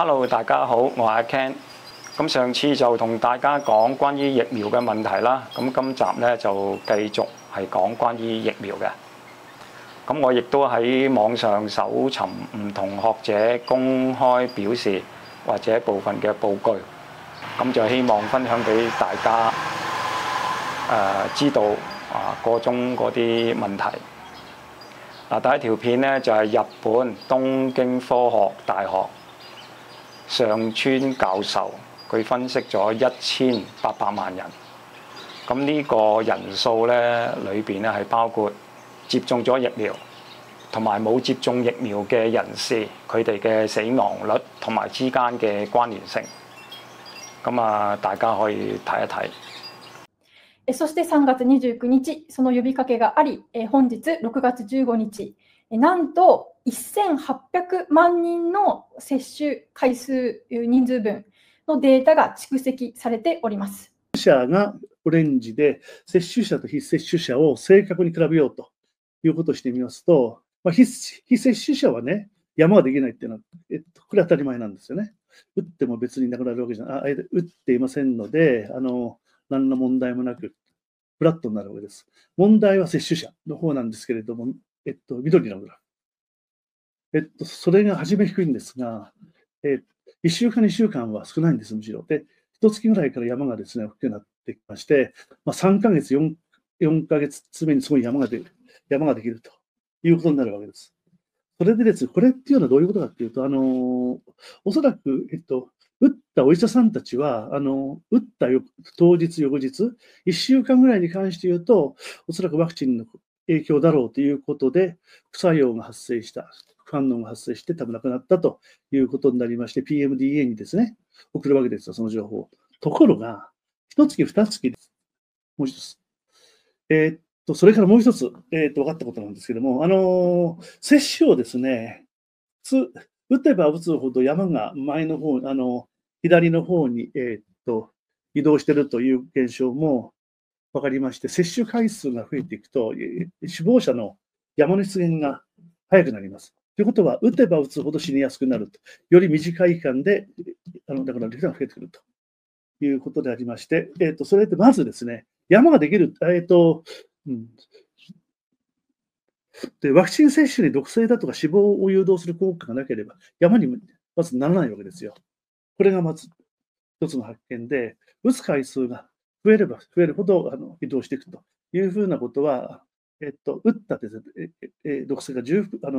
Hello， 大家好，我係阿 Ken。咁上次就同大家講關於疫苗嘅問題啦，咁今集咧就繼續係講關於疫苗嘅。咁我亦都喺網上搜尋唔同學者公開表示或者部分嘅報告，咁就希望分享俾大家知道個中嗰啲問題。第一條片咧就係日本東京科學大學上川教授，佢分析咗1800萬人。咁呢個人數咧裏邊咧係包括接種咗疫苗同埋冇接種疫苗嘅人士，佢哋嘅死亡率同埋之間嘅關聯性。咁大家可以睇一睇。そして3月29日、その呼びかけがあり、本日6月15日、なんと1800万人の接種回数人数分のデータが蓄積されております。接種者がオレンジで、接種者と非接種者を正確に比べようということをしてみますと、非接種者はね、山ができないっていうのは、これ当たり前なんですよね。打っても別になくなるわけじゃない、打っていませんので、何の問題もなく、フラットになるわけです。問題は接種者の方なんですけれども、緑のグラフ。それが初め低いんですが、1週間、2週間は少ないんです、むしろ。で、1月ぐらいから山がですね、大きくなってきまして、3ヶ月、4ヶ月目にすごい山ができるということになるわけです。それでですね、これっていうのはどういうことかっていうと、おそらく、打ったお医者さんたちは、打った当日、翌日、1週間ぐらいに関して言うと、おそらくワクチンの影響だろうということで、副作用が発生した、副反応が発生して、多分亡くなったということになりまして、PMDA にですね、送るわけですよ、その情報。ところが、1月、2月です。もう一つ。それからもう一つ、分かったことなんですけども、接種をですね、打てば打つほど山が前の方、左の方に、移動しているという現象も分かりまして、接種回数が増えていくと、死亡者の山の出現が早くなります。ということは、打てば打つほど死にやすくなると。より短い期間で、だから率が増えてくるということでありまして、それでまずですね、山ができる、でワクチン接種に毒性だとか死亡を誘導する効果がなければ、山にまずならないわけですよ。これがまず一つの発見で、打つ回数が増えれば増えるほど移動していくというふうなことは、打ったですね、毒性が重複ど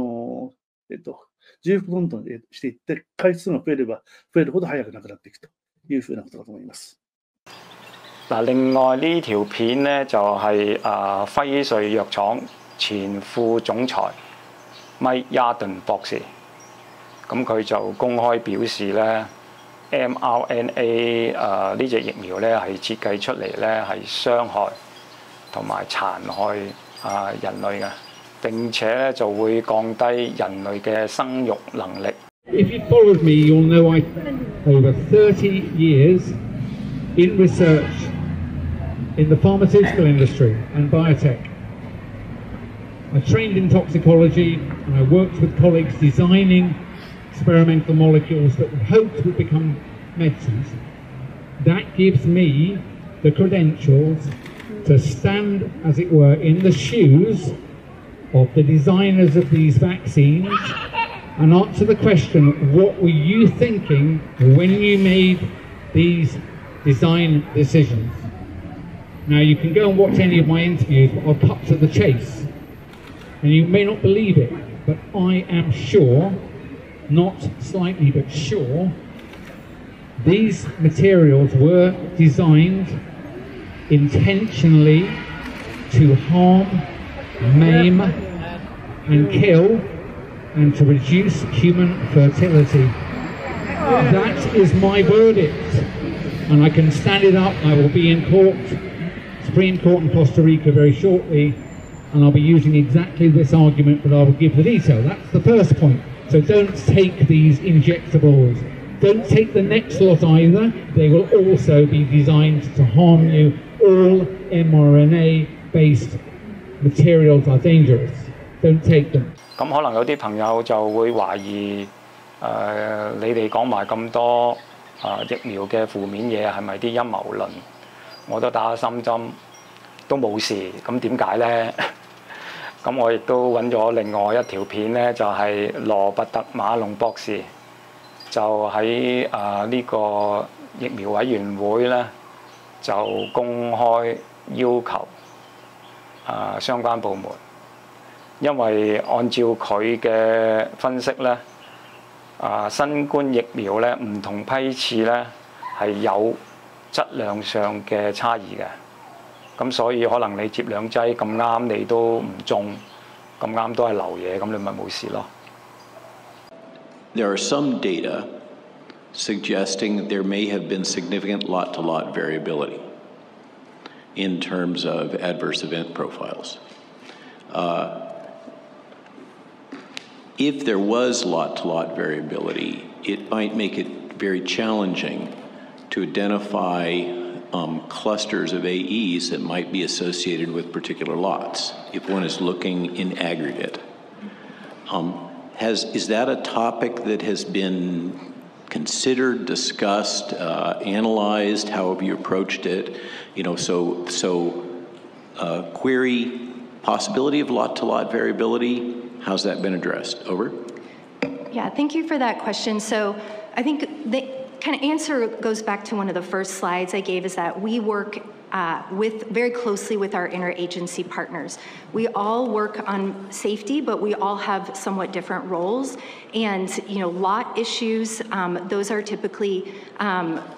んどんしていって、回数が増えれば増えるほど早くなくなっていくというふうなことだと思います。另外呢條片咧就係輝瑞藥廠前副總裁 Mike Yarden 博士，咁佢就公開表示咧 mRNA 呢隻疫苗咧係設計出嚟咧係傷害同埋殘害人類嘅，並且咧就會降低人類嘅生育能力。If you followed me, you'll know I over 30 years in research in the pharmaceutical industry and biotech. I trained in toxicology and I worked with colleagues designing experimental molecules that we hoped would become medicines. That gives me the credentials to stand, as it were, in the shoes of the designers of these vaccines and answer the question, what were you thinking when you made these design decisions? Now you can go and watch any of my interviews, but I'll cut to the chase. And you may not believe it, but I am sure, not slightly but sure, these materials were designed intentionally to harm, maim and kill and to reduce human fertility. That is my verdict, and I can stand it up. I will be in court, Supreme Court in Costa Rica very shortly, and I'll be using exactly this argument, but I will give the detail. That's the first point. So don't take these injectables. Don't take the next lot either. They will also be designed to harm you. All mRNA-based materials are dangerous. Don't take them. 咁可能有啲朋友就會懷疑你哋講埋咁多疫苗嘅負面嘢係咪啲陰謀論？我都打咗3針都冇事，咁點解呢？咁我亦都揾咗另外一條片呢，就係羅伯特馬龍博士就喺呢個疫苗委員會呢，就公開要求相關部門，因為按照佢嘅分析呢，新冠疫苗呢唔同批次呢係有質量上嘅差異嘅，咁所以可能你接2劑咁啱你都唔中，咁啱都係流嘢，咁你咪冇事咯。There are some data suggesting that there may have been significant lot-to-lot variability in terms of adverse event profiles. If there was lot-to-lot variability, it might make it very challenging to identify clusters of AEs that might be associated with particular lots if one is looking in aggregate. Is that a topic that has been considered, discussed, analyzed? How have you approached it? Query possibility of lot-to-lot variability. How's that been addressed? Over. Yeah, thank you for that question. So I think the kind of answer goes back to one of the first slides I gave, is that we work very closely with our interagency partners. We all work on safety, but we all have somewhat different roles. And lot issues, those are typically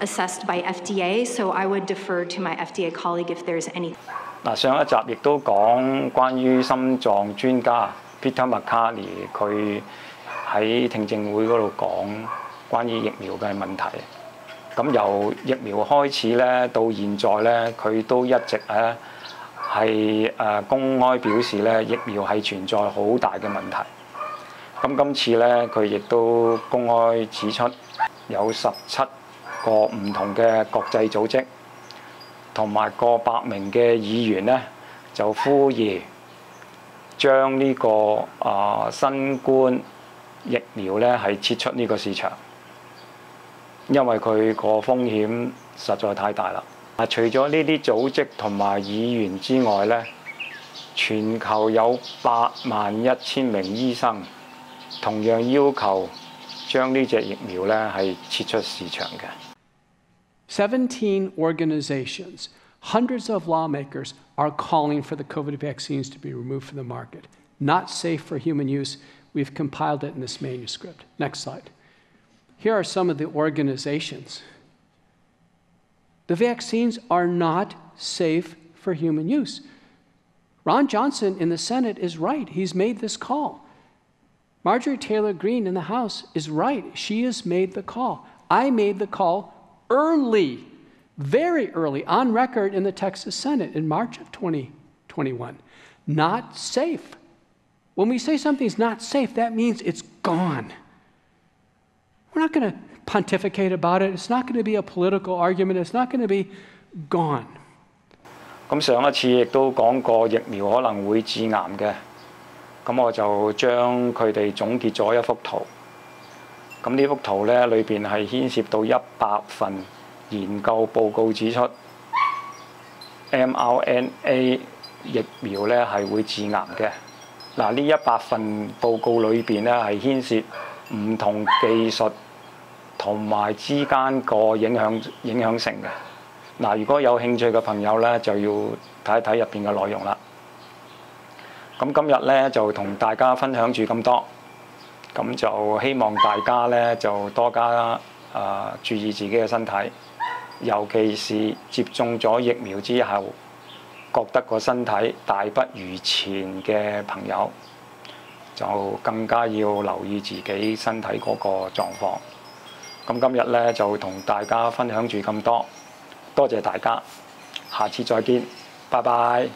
assessed by FDA. So I would defer to my FDA colleague if there's any. 上一集亦都講關於心臟專家 Peter McCartney 佢喺聽證會嗰度講關於疫苗嘅問題。咁由疫苗開始咧，到現在咧，佢都一直咧係公開表示咧，疫苗係存在好大嘅問題。咁今次咧，佢亦都公開指出，有17個唔同嘅國際組織同埋過百名嘅議員咧，就呼籲將呢個新冠疫苗咧係撤出呢個市場。因為佢個風險實在太大啦。除咗呢啲組織同埋議員之外咧，全球有81000名醫生同樣要求將呢隻疫苗咧係撤出市場嘅。17 organizations, hundreds of lawmakers are calling for the COVID vaccines to be removed from the market. Not safe for human use. We've compiled it in this manuscript. Next slide. Here are some of the organizations. The vaccines are not safe for human use. Ron Johnson in the Senate is right. He's made this call. Marjorie Taylor Greene in the House is right. She has made the call. I made the call early, very early, on record in the Texas Senate in March of 2021. Not safe. When we say something's not safe, that means it's gone. We're not going to pontificate about it. It's not going to be a political argument. It's not going to be gone. 咁上一次亦都講過疫苗可能會致癌嘅，咁我就將佢哋總結咗一幅圖。咁呢幅圖咧裏邊係牽涉到100份研究報告指出 mRNA 疫苗咧係會致癌嘅。嗱，呢100份報告裏邊咧係牽涉唔同技術同埋之間個影響性嘅。嗱，如果有興趣嘅朋友咧，就要睇一睇入邊嘅內容啦。咁今日咧就同大家分享住咁多，咁就希望大家咧就多加注意自己嘅身體，尤其是接種咗疫苗之後，覺得個身體大不如前嘅朋友，就更加要留意自己身體嗰個狀況。咁今日咧就同大家分享住咁多，多謝大家，下次再見，拜拜。